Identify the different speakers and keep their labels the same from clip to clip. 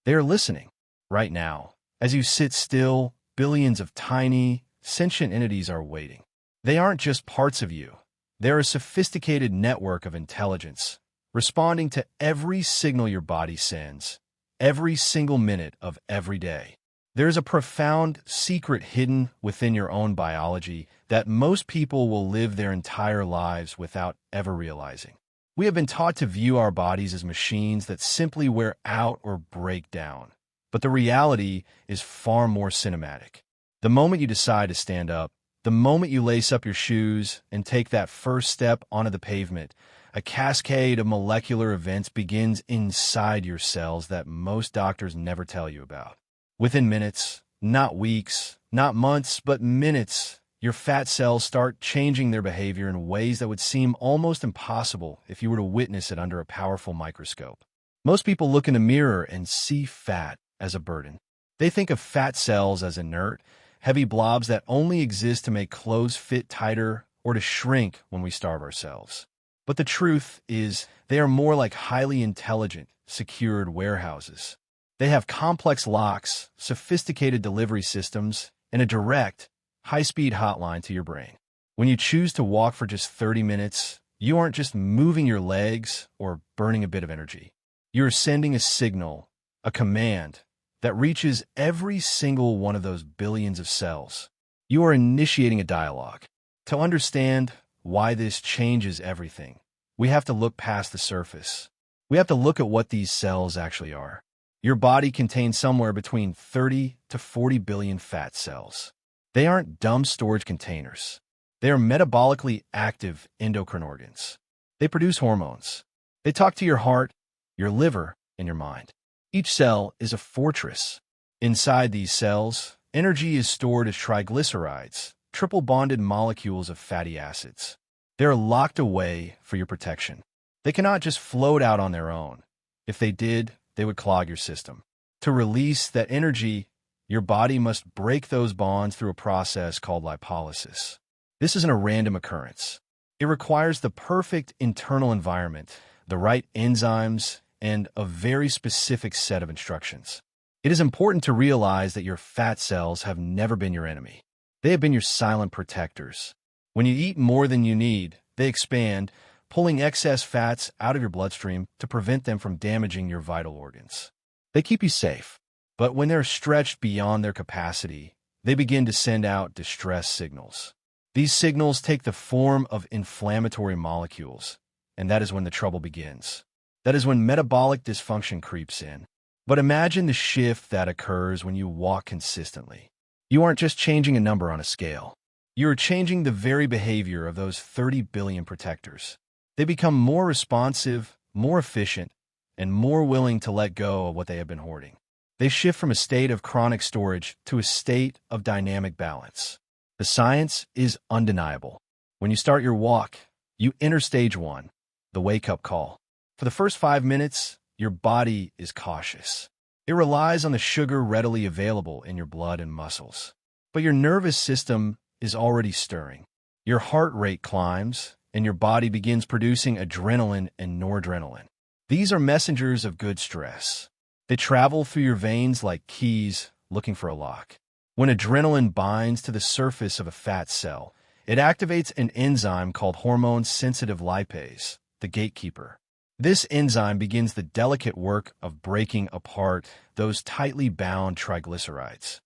Speaker 1: They are listening right now. As you sit still, billions of tiny, sentient entities are waiting. They aren't just parts of you. They're a sophisticated network of intelligence, responding to every signal your body sends, every single minute of every day. There's a profound secret hidden within your own biology that most people will live their entire lives without ever realizing. We have been taught to view our bodies as machines that simply wear out or break down. But the reality is far more cinematic. The moment you decide to stand up, the moment you lace up your shoes and take that first step onto the pavement, a cascade of molecular events begins inside your cells that most doctors never tell you about. Within minutes, not weeks, not months, but minutes, your fat cells start changing their behavior in ways that would seem almost impossible if you were to witness it under a powerful microscope. Most people look in a mirror and see fat as a burden. They think of fat cells as inert, heavy blobs that only exist to make clothes fit tighter or to shrink when we starve ourselves. But the truth is, they are more like highly intelligent, secured warehouses. They have complex locks, sophisticated delivery systems, and a direct, high-speed hotline to your brain. When you choose to walk for just 30 minutes, you aren't just moving your legs or burning a bit of energy. You're sending a signal, a command, that reaches every single one of those billions of cells. You are initiating a dialogue. To understand why this changes everything, we have to look past the surface. We have to look at what these cells actually are. Your body contains somewhere between 30 to 40 billion fat cells. They aren't dumb storage containers. They are metabolically active endocrine organs. They produce hormones. They talk to your heart, your liver, and your mind. Each cell is a fortress. Inside these cells, energy is stored as triglycerides, triple-bonded molecules of fatty acids. They're locked away for your protection. They cannot just float out on their own. If they did, they would clog your system. To release that energy, your body must break those bonds through a process called lipolysis. This isn't a random occurrence. It requires the perfect internal environment, the right enzymes, and a very specific set of instructions. It is important to realize that your fat cells have never been your enemy. They have been your silent protectors. When you eat more than you need, they expand, pulling excess fats out of your bloodstream to prevent them from damaging your vital organs. They keep you safe, but when they're stretched beyond their capacity, they begin to send out distress signals. These signals take the form of inflammatory molecules, and that is when the trouble begins. That is when metabolic dysfunction creeps in. But imagine the shift that occurs when you walk consistently. You aren't just changing a number on a scale. You are changing the very behavior of those 30 billion protectors. They become more responsive, more efficient, and more willing to let go of what they have been hoarding. They shift from a state of chronic storage to a state of dynamic balance. The science is undeniable. When you start your walk, you enter stage 1, the wake-up call. For the first 5 minutes, your body is cautious. It relies on the sugar readily available in your blood and muscles. But your nervous system is already stirring. Your heart rate climbs, and your body begins producing adrenaline and noradrenaline. These are messengers of good stress. They travel through your veins like keys looking for a lock. When adrenaline binds to the surface of a fat cell, it activates an enzyme called hormone-sensitive lipase, the gatekeeper. This enzyme begins the delicate work of breaking apart those tightly bound triglycerides.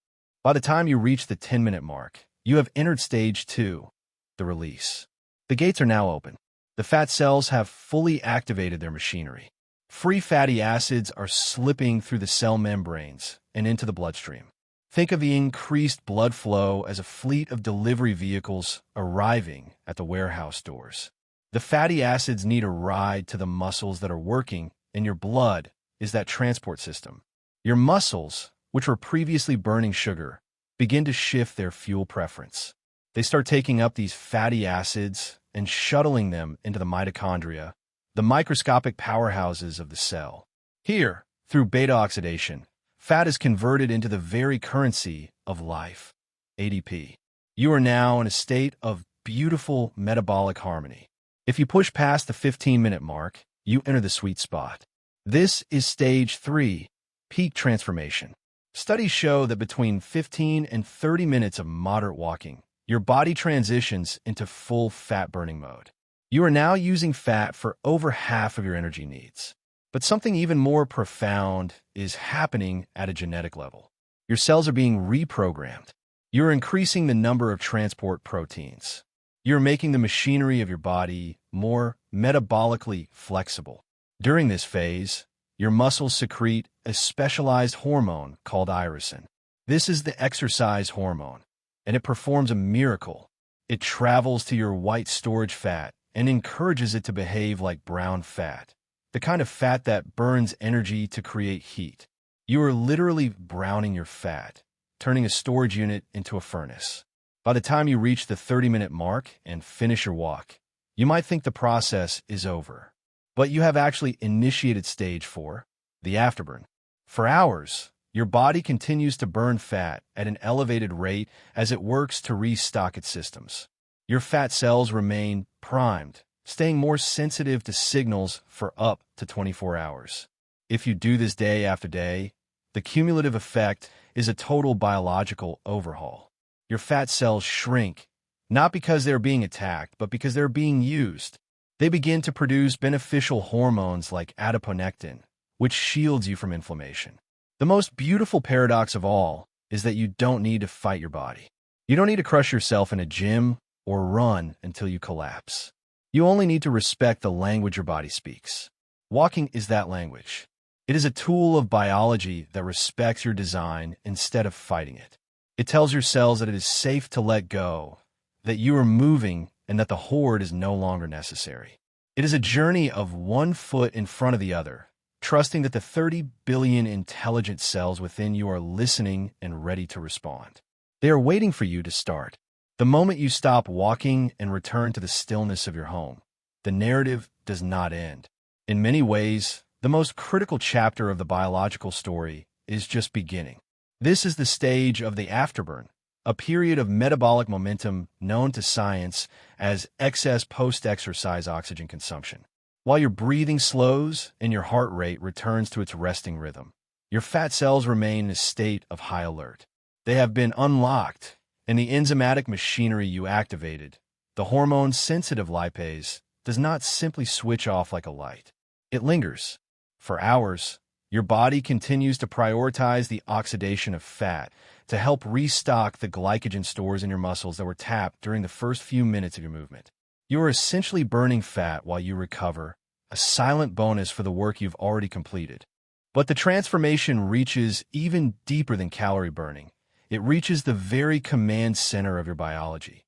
Speaker 1: By the time you reach the 10-minute mark, you have entered stage 2, the release. The gates are now open. The fat cells have fully activated their machinery. Free fatty acids are slipping through the cell membranes and into the bloodstream. Think of the increased blood flow as a fleet of delivery vehicles arriving at the warehouse doors. The fatty acids need a ride to the muscles that are working, and your blood is that transport system. Your muscles, which were previously burning sugar, begin to shift their fuel preference. They start taking up these fatty acids and shuttling them into the mitochondria, the microscopic powerhouses of the cell. Here, through beta oxidation, fat is converted into the very currency of life, ADP. You are now in a state of beautiful metabolic harmony. If you push past the 15-minute mark, you enter the sweet spot. This is stage 3, Peak transformation. Studies show that between 15 and 30 minutes of moderate walking, your body transitions into full fat-burning mode. You are now using fat for over half of your energy needs. But something even more profound is happening at a genetic level. Your cells are being reprogrammed. You're increasing the number of transport proteins. You're making the machinery of your body more metabolically flexible. During this phase, your muscles secrete a specialized hormone called irisin. This is the exercise hormone, and it performs a miracle. It travels to your white storage fat and encourages it to behave like brown fat, the kind of fat that burns energy to create heat. You are literally browning your fat, turning a storage unit into a furnace. By the time you reach the 30-minute mark and finish your walk, you might think the process is over. But you have actually initiated stage 4, the afterburn. For hours, your body continues to burn fat at an elevated rate as it works to restock its systems. Your fat cells remain primed, staying more sensitive to signals for up to 24 hours. If you do this day after day, the cumulative effect is a total biological overhaul. Your fat cells shrink, not because they're being attacked, but because they're being used. They begin to produce beneficial hormones like adiponectin, which shields you from inflammation. The most beautiful paradox of all is that you don't need to fight your body. You don't need to crush yourself in a gym or run until you collapse. You only need to respect the language your body speaks. Walking is that language. It is a tool of biology that respects your design instead of fighting it. It tells your cells that it is safe to let go, that you are moving, and that the horde is no longer necessary. It is a journey of one foot in front of the other, trusting that the 30 billion intelligent cells within you are listening and ready to respond. They are waiting for you to start. The moment you stop walking and return to the stillness of your home, the narrative does not end. In many ways, the most critical chapter of the biological story is just beginning. This is the stage of the afterburn, a period of metabolic momentum known to science as excess post-exercise oxygen consumption. While your breathing slows and your heart rate returns to its resting rhythm, your fat cells remain in a state of high alert. They have been unlocked, and the enzymatic machinery you activated, the hormone-sensitive lipase, does not simply switch off like a light. It lingers. For hours, your body continues to prioritize the oxidation of fat to help restock the glycogen stores in your muscles that were tapped during the first few minutes of your movement. You are essentially burning fat while you recover, a silent bonus for the work you've already completed. But the transformation reaches even deeper than calorie burning. It reaches the very command center of your biology,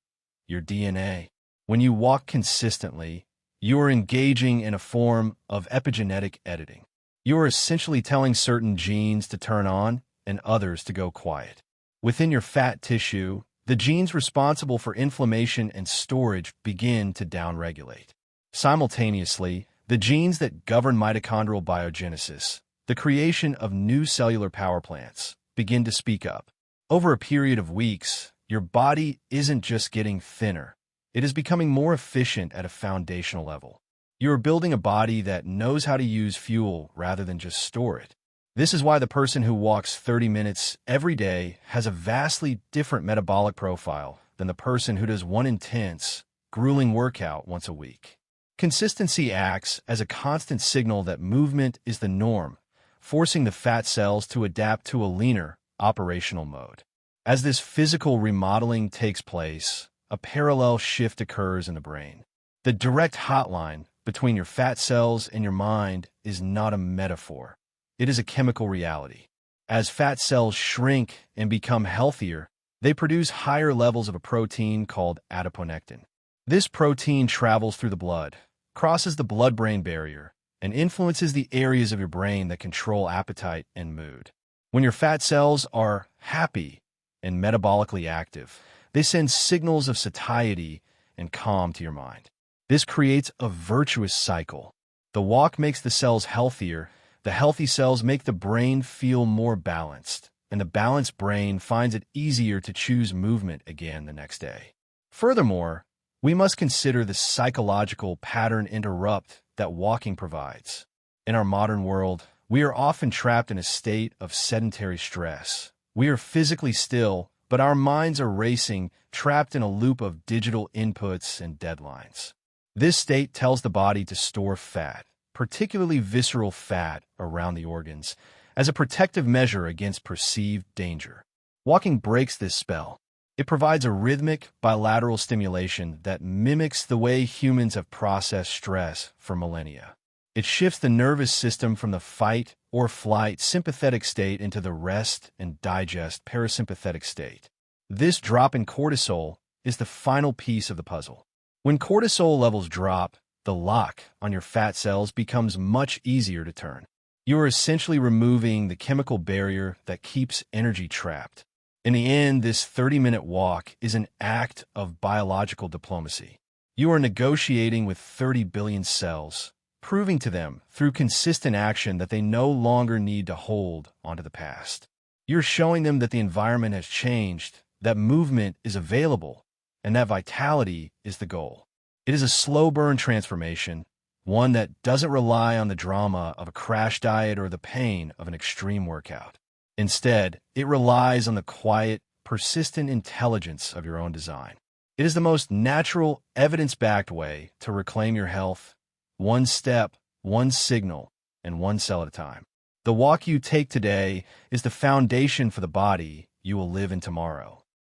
Speaker 1: your DNA. When you walk consistently, you are engaging in a form of epigenetic editing. You are essentially telling certain genes to turn on and others to go quiet. Within your fat tissue, the genes responsible for inflammation and storage begin to downregulate. Simultaneously, the genes that govern mitochondrial biogenesis, the creation of new cellular power plants, begin to speak up. Over a period of weeks, your body isn't just getting thinner. It is becoming more efficient at a foundational level. You are building a body that knows how to use fuel rather than just store it. This is why the person who walks 30 minutes every day has a vastly different metabolic profile than the person who does one intense, grueling workout once a week. Consistency acts as a constant signal that movement is the norm, forcing the fat cells to adapt to a leaner, operational mode. As this physical remodeling takes place, a parallel shift occurs in the brain. The direct hotline between your fat cells and your mind is not a metaphor. It is a chemical reality. As fat cells shrink and become healthier, they produce higher levels of a protein called adiponectin. This protein travels through the blood, crosses the blood-brain barrier, and influences the areas of your brain that control appetite and mood. When your fat cells are happy and metabolically active, they send signals of satiety and calm to your mind. This creates a virtuous cycle. The walk makes the cells healthier, the healthy cells make the brain feel more balanced, and the balanced brain finds it easier to choose movement again the next day. Furthermore, we must consider the psychological pattern interrupt that walking provides. In our modern world, We are often trapped in a state of sedentary stress. We are physically still, but our minds are racing, trapped in a loop of digital inputs and deadlines. This state tells the body to store fat, particularly visceral fat, around the organs, as a protective measure against perceived danger. Walking breaks this spell. It provides a rhythmic, bilateral stimulation that mimics the way humans have processed stress for millennia. It shifts the nervous system from the fight or flight sympathetic state into the rest and digest parasympathetic state. This drop in cortisol is the final piece of the puzzle. When cortisol levels drop, the lock on your fat cells becomes much easier to turn. You are essentially removing the chemical barrier that keeps energy trapped. In the end, this 30-minute walk is an act of biological diplomacy. You are negotiating with 30 billion cells, proving to them through consistent action that they no longer need to hold onto the past. You're showing them that the environment has changed, that movement is available, and that vitality is the goal. It is a slow-burn transformation, one that doesn't rely on the drama of a crash diet or the pain of an extreme workout. Instead, it relies on the quiet, persistent intelligence of your own design. It is the most natural, evidence-backed way to reclaim your health, one step, one signal, and one cell at a time. The walk you take today is the foundation for the body you will live in tomorrow.